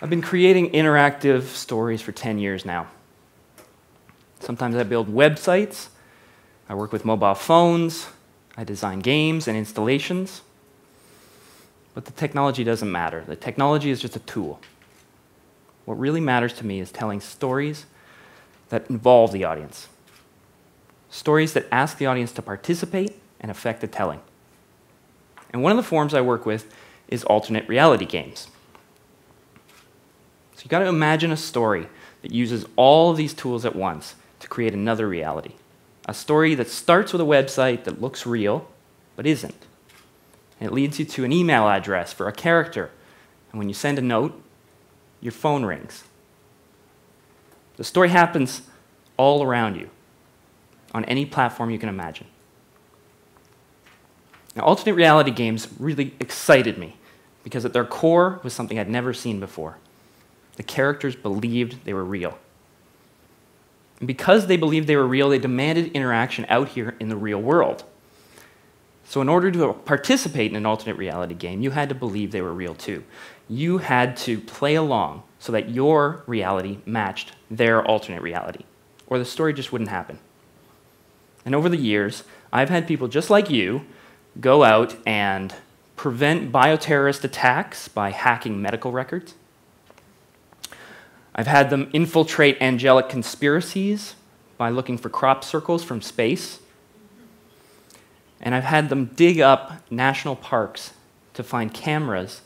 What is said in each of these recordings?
I've been creating interactive stories for 10 years now. Sometimes I build websites, I work with mobile phones, I design games and installations. But the technology doesn't matter. The technology is just a tool. What really matters to me is telling stories that involve the audience. Stories that ask the audience to participate and affect the telling. And one of the forms I work with is alternate reality games. So you've got to imagine a story that uses all of these tools at once to create another reality. A story that starts with a website that looks real, but isn't. And it leads you to an email address for a character. And when you send a note, your phone rings. The story happens all around you, on any platform you can imagine. Now, alternate reality games really excited me because at their core was something I'd never seen before. The characters believed they were real. And because they believed they were real, they demanded interaction out here in the real world. So in order to participate in an alternate reality game, you had to believe they were real too. You had to play along so that your reality matched their alternate reality, or the story just wouldn't happen. And over the years, I've had people just like you go out and prevent bioterrorist attacks by hacking medical records. I've had them infiltrate angelic conspiracies by looking for crop circles from space. And I've had them dig up national parks to find cameras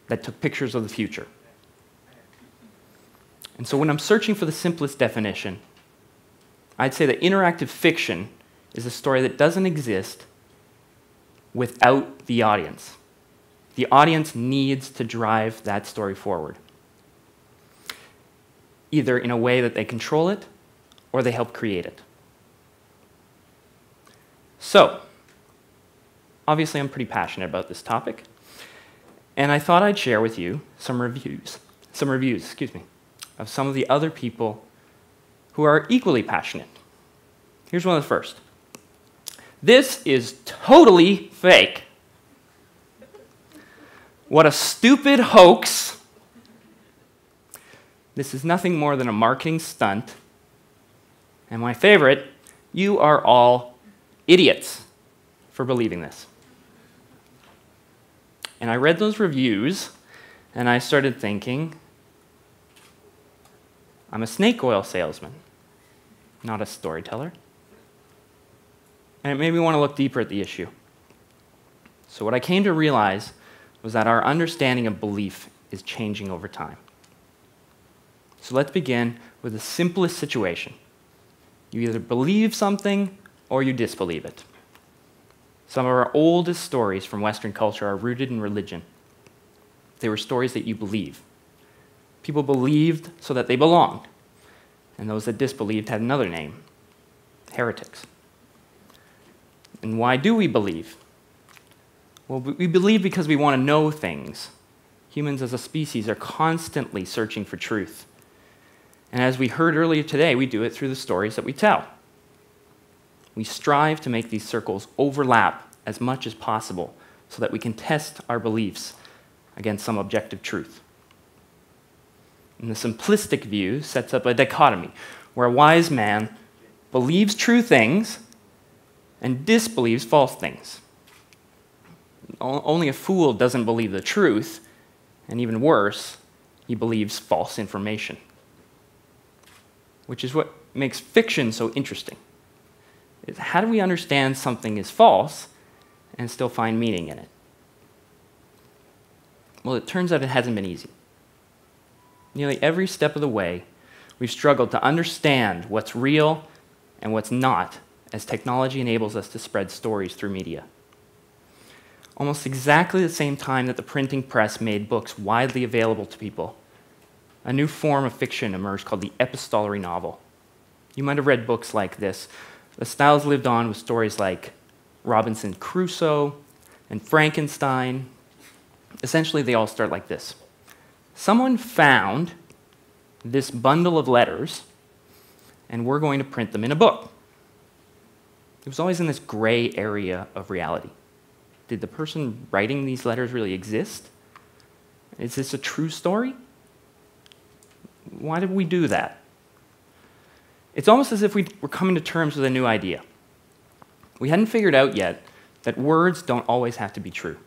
that took pictures of the future. And so when I'm searching for the simplest definition, I'd say that interactive fiction is a story that doesn't exist without the audience. The audience needs to drive that story forward, either in a way that they control it or they help create it. So, obviously I'm pretty passionate about this topic, and I thought I'd share with you some reviews, of some of the other people who are equally passionate. Here's one of the first. This is totally fake. What a stupid hoax. This is nothing more than a marketing stunt. And my favorite, you are all idiots for believing this. And I read those reviews, and I started thinking, I'm a snake oil salesman, not a storyteller. And it made me want to look deeper at the issue. So what I came to realize was that our understanding of belief is changing over time. So let's begin with the simplest situation. You either believe something or you disbelieve it. Some of our oldest stories from Western culture are rooted in religion. They were stories that you believe. People believed so that they belonged, and those that disbelieved had another name, heretics. And why do we believe? Well, we believe because we want to know things. Humans as a species are constantly searching for truth. And as we heard earlier today, we do it through the stories that we tell. We strive to make these circles overlap as much as possible so that we can test our beliefs against some objective truth. And the simplistic view sets up a dichotomy where a wise man believes true things and disbelieves false things. Only a fool doesn't believe the truth, and even worse, he believes false information, which is what makes fiction so interesting. How do we understand something is false and still find meaning in it? Well, it turns out it hasn't been easy. Nearly every step of the way, we've struggled to understand what's real and what's not as technology enables us to spread stories through media. Almost exactly the same time that the printing press made books widely available to people, a new form of fiction emerged called the epistolary novel. You might have read books like this. The styles lived on with stories like Robinson Crusoe and Frankenstein. Essentially, they all start like this. Someone found this bundle of letters, and we're going to print them in a book. It was always in this gray area of reality. Did the person writing these letters really exist? Is this a true story? Why did we do that? It's almost as if we were coming to terms with a new idea. We hadn't figured out yet that words don't always have to be true.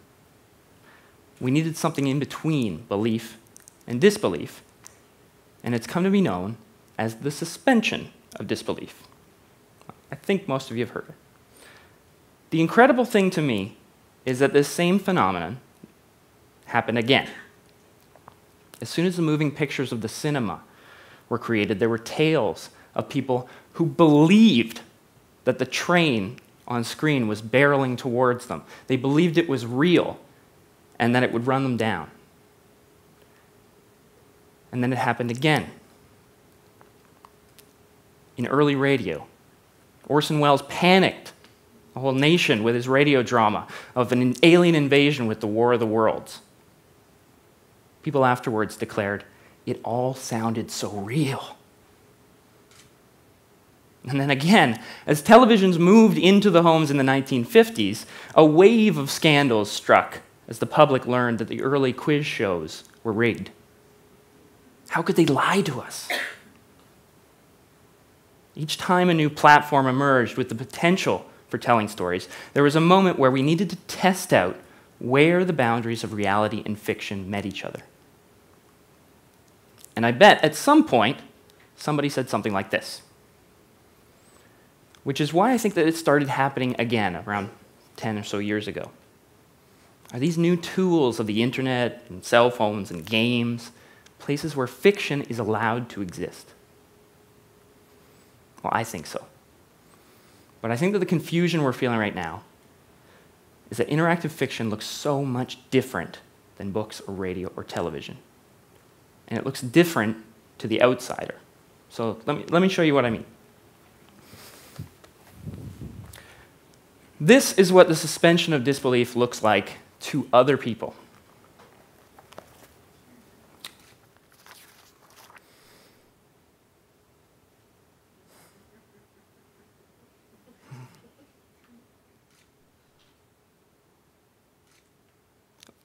We needed something in between belief and disbelief, and it's come to be known as the suspension of disbelief. I think most of you have heard it. The incredible thing to me is that this same phenomenon happened again. As soon as the moving pictures of the cinema were created, there were tales of people who believed that the train on screen was barreling towards them. They believed it was real and that it would run them down. And then it happened again. In early radio, Orson Welles panicked a whole nation with his radio drama of an alien invasion with the War of the Worlds. People afterwards declared, it all sounded so real. And then again, as televisions moved into the homes in the 1950s, a wave of scandals struck as the public learned that the early quiz shows were rigged. How could they lie to us? Each time a new platform emerged with the potential for telling stories, there was a moment where we needed to test out where the boundaries of reality and fiction met each other. And I bet at some point, somebody said something like this, which is why I think that it started happening again around 10 or so years ago. Are these new tools of the internet and cell phones and games places where fiction is allowed to exist? Well, I think so. But I think that the confusion we're feeling right now is that interactive fiction looks so much different than books or radio or television. And it looks different to the outsider. So let me show you what I mean. This is what the suspension of disbelief looks like to other people.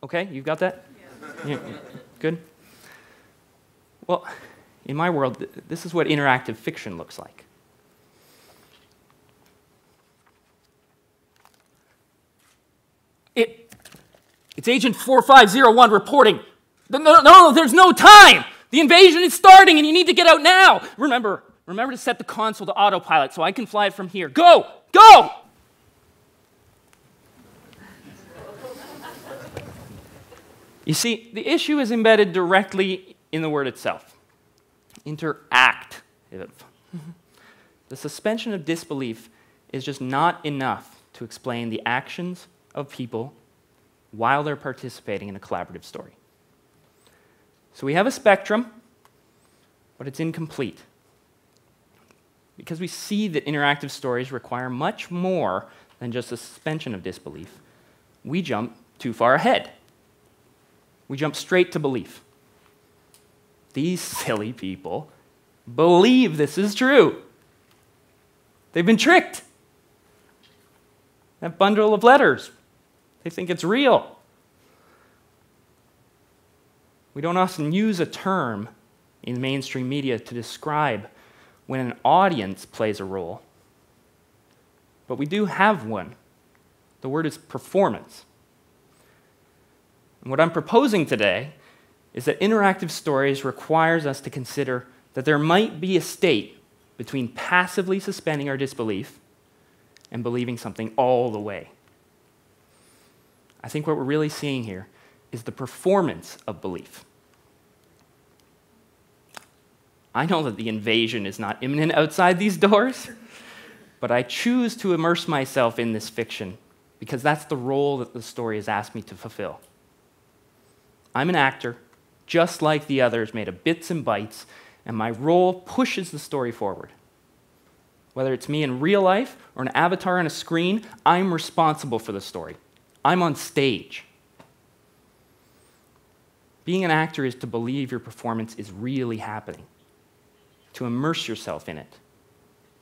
Okay, you've got that? Yeah. Good? Well, in my world, this is what interactive fiction looks like. It's Agent 4501 reporting. No, there's no time! The invasion is starting and you need to get out now! Remember to set the console to autopilot so I can fly it from here. Go! Go! You see, the issue is embedded directly in the word itself. Interactive. The suspension of disbelief is just not enough to explain the actions of people while they're participating in a collaborative story. So we have a spectrum, but it's incomplete. Because we see that interactive stories require much more than just a suspension of disbelief, we jump too far ahead. We jump straight to belief. These silly people believe this is true. They've been tricked. That bundle of letters, they think it's real. We don't often use a term in mainstream media to describe when an audience plays a role, but we do have one. The word is performance. And what I'm proposing today is that interactive stories requires us to consider that there might be a state between passively suspending our disbelief and believing something all the way. I think what we're really seeing here is the performance of belief. I know that the invasion is not imminent outside these doors, but I choose to immerse myself in this fiction because that's the role that the story has asked me to fulfill. I'm an actor, just like the others, made of bits and bytes, and my role pushes the story forward. Whether it's me in real life or an avatar on a screen, I'm responsible for the story. I'm on stage. Being an actor is to believe your performance is really happening, to immerse yourself in it,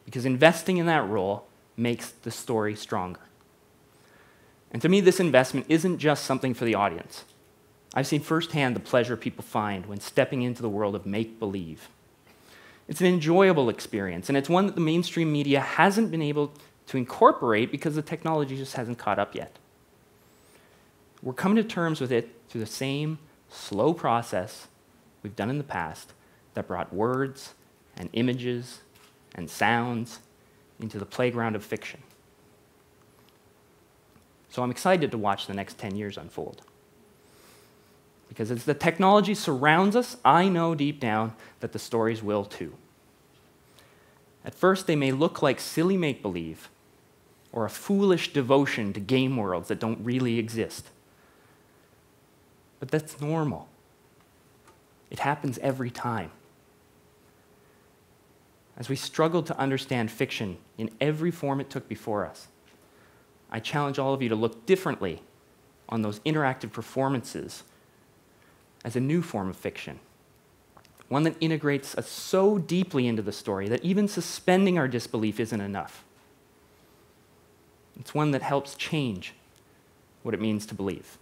because investing in that role makes the story stronger. And to me, this investment isn't just something for the audience. I've seen firsthand the pleasure people find when stepping into the world of make-believe. It's an enjoyable experience, and it's one that the mainstream media hasn't been able to incorporate because the technology just hasn't caught up yet. We're coming to terms with it through the same slow process we've done in the past that brought words and images and sounds into the playground of fiction. So I'm excited to watch the next 10 years unfold. Because as the technology surrounds us, I know deep down that the stories will too. At first, they may look like silly make-believe or a foolish devotion to game worlds that don't really exist. But that's normal. It happens every time. As we struggle to understand fiction in every form it took before us, I challenge all of you to look differently on those interactive performances as a new form of fiction, one that integrates us so deeply into the story that even suspending our disbelief isn't enough. It's one that helps change what it means to believe.